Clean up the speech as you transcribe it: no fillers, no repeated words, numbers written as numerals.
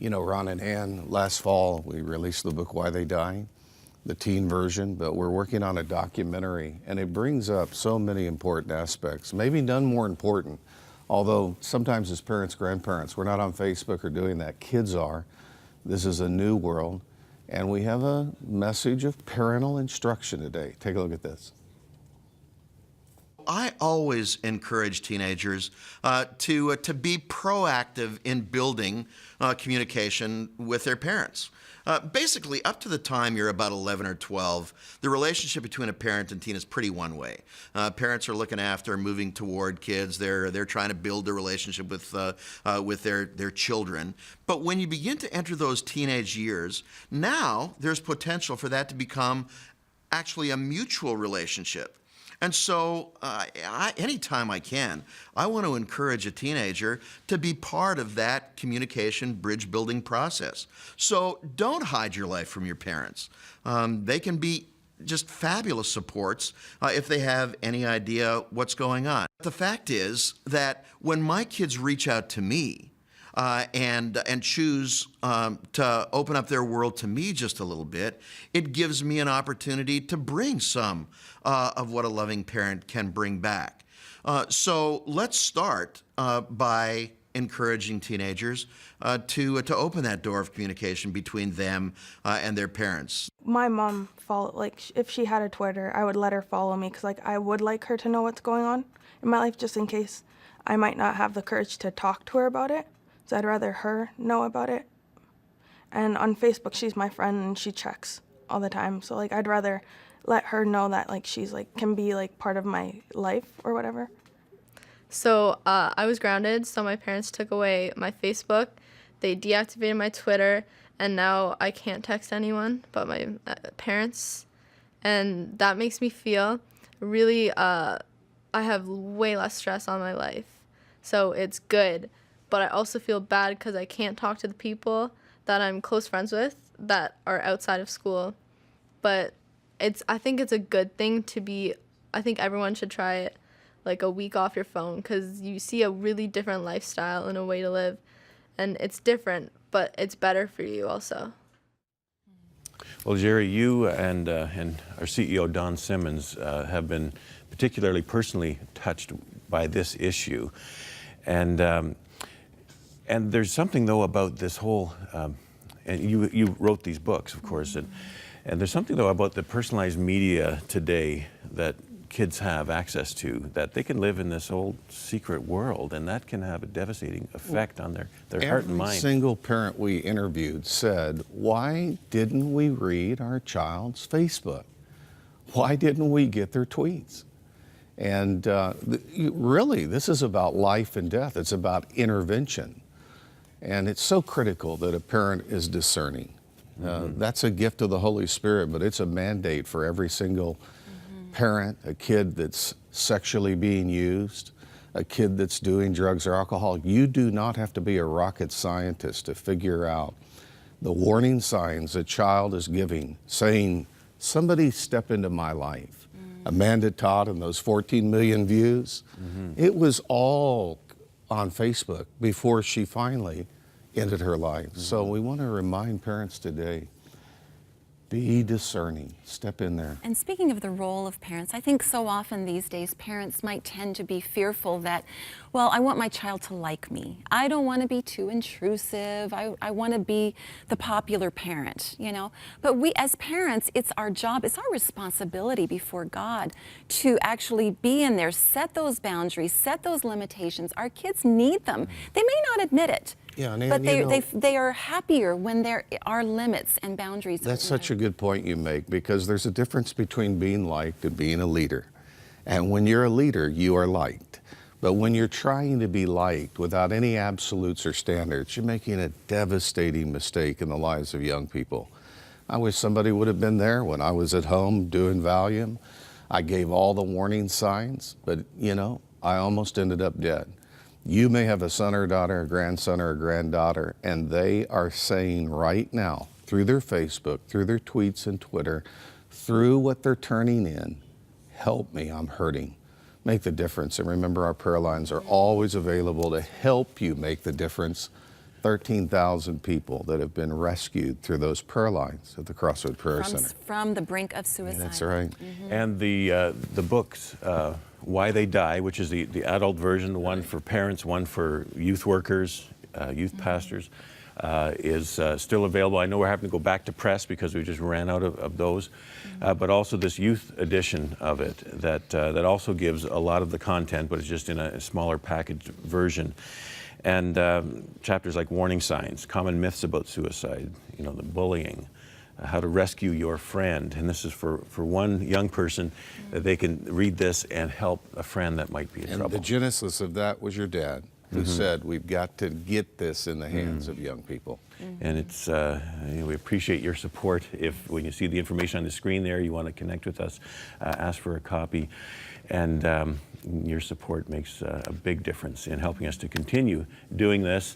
You know, Ron and Ann, last fall, we released the book, Why They Die, the teen version, but we're working on a documentary, and it brings up so many important aspects, maybe none more important, although sometimes as parents, grandparents, we're not on Facebook or doing that. Kids are. This is a new world, and we have a message of parental instruction today. Take a look at this. I always encourage teenagers to be proactive in building communication with their parents. Basically, up to the time you're about 11 or 12, the relationship between a parent and teen is pretty one way. Parents are looking after, moving toward kids. They're trying to build a relationship with their children. But when you begin to enter those teenage years, now there's potential for that to become actually a mutual relationship. And so anytime I can, I want to encourage a teenager to be part of that communication bridge building process. So don't hide your life from your parents. They can be just fabulous supports if they have any idea what's going on. The fact is that when my kids reach out to me, and choose to open up their world to me just a little bit, it gives me an opportunity to bring some of what a loving parent can bring back. So let's start by encouraging teenagers to open that door of communication between them and their parents. My mom if she had a Twitter, I would let her follow me because I would like her to know what's going on in my life, just in case I might not have the courage to talk to her about it. So I'd rather her know about it. And on Facebook, she's my friend and she checks all the time. So I'd rather let her know that she's can be part of my life or whatever. So I was grounded, so my parents took away my Facebook. They deactivated my Twitter, and now I can't text anyone but my parents. And that makes me feel really, I have way less stress on my life. So it's good. But I also feel bad because I can't talk to the people that I'm close friends with that are outside of school. But I think it's a good thing I think everyone should try it, a week off your phone, because you see a really different lifestyle and a way to live. And it's different, but it's better for you also. Well, Jerry, you and our CEO, Don Simmons, have been particularly personally touched by this issue. And there's something, though, about this whole, and you wrote these books, of course, and there's something, though, about the personalized media today that kids have access to, that they can live in this old secret world, and that can have a devastating effect on their heart and mind. Every single parent we interviewed said, why didn't we read our child's Facebook? Why didn't we get their tweets? And really, this is about life and death. It's about intervention. And it's so critical that a parent is discerning. That's a gift of the Holy Spirit, but it's a mandate for every single parent, a kid that's sexually being used, a kid that's doing drugs or alcohol. You do not have to be a rocket scientist to figure out the warning signs a child is giving, saying, somebody step into my life. Amanda Todd and those 14 million views, it was all on Facebook before she finally ended her life. So we want to remind parents today, be discerning, step in there. And speaking of the role of parents, I think so often these days parents might tend to be fearful that, well, I want my child to like me. I don't want to be too intrusive. I want to be the popular parent, But we as parents, it's our job, it's our responsibility before God to actually be in there, set those boundaries, set those limitations. Our kids need them. They may not admit it. Yeah, but they are happier when there are limits and boundaries. That's such a good point you make, because there's a difference between being liked and being a leader. And when you're a leader, you are liked. But when you're trying to be liked without any absolutes or standards, you're making a devastating mistake in the lives of young people. I wish somebody would have been there when I was at home doing Valium. I gave all the warning signs, but I almost ended up dead. You may have a son or daughter, a grandson or a granddaughter, and they are saying right now, through their Facebook, through their tweets and Twitter, through what they're turning in, help me, I'm hurting. Make the difference. And remember, our prayer lines are always available to help you make the difference 13,000 people that have been rescued through those prayer lines at the Crossroads Prayer Center. From the brink of suicide. That's right. And the books, Why They Die, which is the adult version, one for parents, one for youth workers, youth pastors, is still available. I know we're having to go back to press because we just ran out of those, but also this youth edition of it that also gives a lot of the content, but it's just in a smaller packaged version. And chapters like warning signs, common myths about suicide, the bullying, how to rescue your friend. And this is for one young person that they can read this and help a friend that might be in trouble. And the genesis of that was your dad, who said, we've got to get this in the hands of young people. And it's we appreciate your support. If when you see the information on the screen there, you want to connect with us, ask for a copy. And your support makes a big difference in helping us to continue doing this.